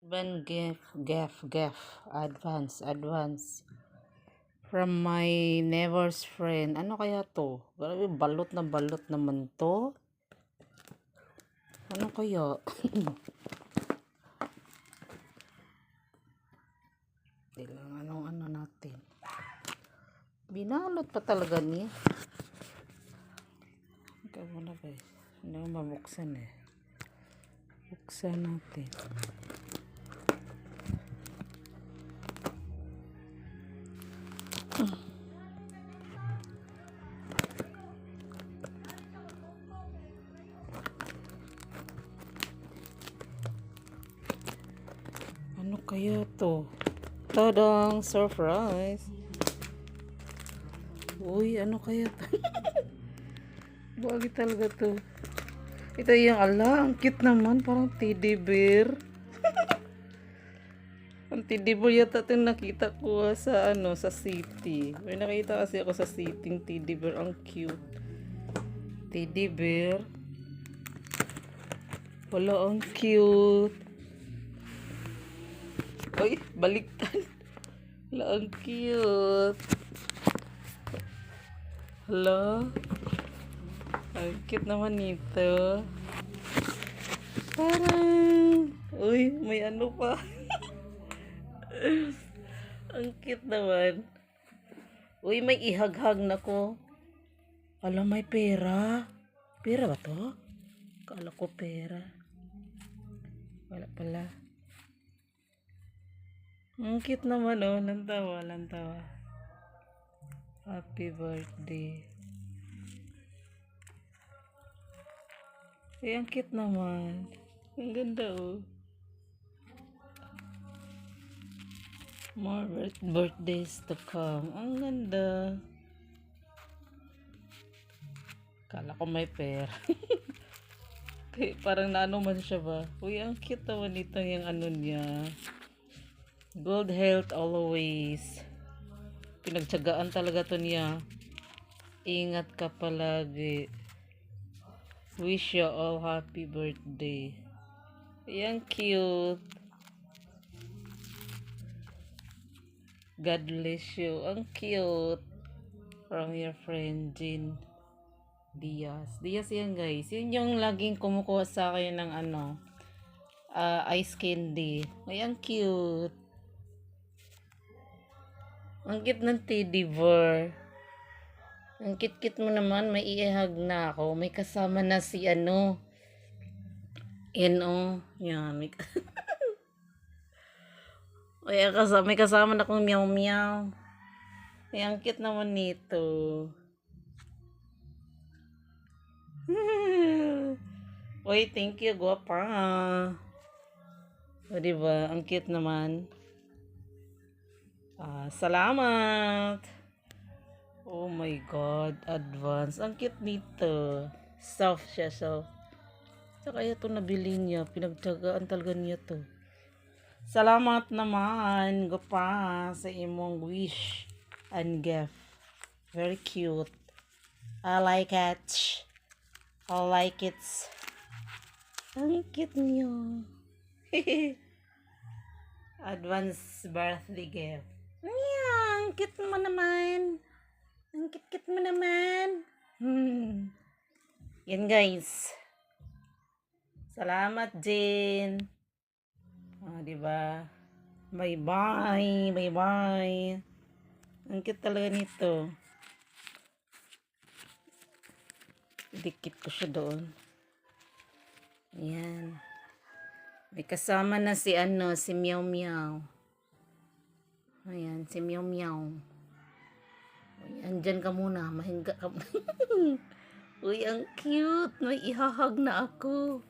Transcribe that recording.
Ban advance. From my neighbor's friend. Ano kaya to? Grabe, balot naman to. Ano kaya? Tilang ano natin. Binalot pa talaga niya. Ikaw muna guys. Hindi ko mabuksan eh. Buksan natin. Ano kaya to? Tadang! Surprise! Uy, ano kaya to? Bagay talaga to. Ito yung ang cute naman. Parang teddy bear. Ang teddy bear yata itong nakita ko sa sa city. May nakita kasi ako sa city yung teddy bear. Ang cute. Teddy bear. Wala, ang cute. Uy, baliktad. Wala, ang cute. Hello? Ang cute naman nito. Parang, uy, may ano pa. Ang cute naman. Uy, may ihaghag na ko. Alam, may pera. Pera ba to? Kala ko pera. Wala pala. Ang cute naman, oh. Lantawa. Happy birthday. Ay, ang cute naman. Ang ganda, oh. More birthdays to come. Ang ganda. Kala ko may pera. Parang naano man siya ba? Uy, ang cute naman ito yung ano niya. Good health always. Pinagtsagaan talaga to niya. Ingat ka palagi. Wish you all happy birthday. Ayan, cute. God bless you. Ang cute. From your friend, Jean Diaz. Diaz yan, guys. Yun yung laging kumukuha sa akin ng ice candy. Ayan, cute. Ang cute ng teddy bear. Ang cute mo naman. May iihag na ako. May kasama na si Yan, Yan. May kasama na akong meow meow. Ay, ang cute naman nito. Uy, thank you, guwapa. O, diba? Ang cute naman. Salamat. Oh my God, advance. Ang cute nito. Soft siya, soft. Saka ito nabili niya. Pinagtyagaan talaga niya to. Salamat naman, gupa, sa imong wish and gift. Very cute. I like it. Ang cute niyo. Advance birthday gift. Ang cute mo naman. Ang cute mo naman. Yan, guys. Salamat, Jane. Diba? Bye-bye. Ang cute talaga nito. Dikit ko siya doon. Ayan. May kasama na si Meow Meow. Ayan, si Meow Meow. Andyan ka muna. Mahinga ka. Uy, ang cute. May ihahag na ako.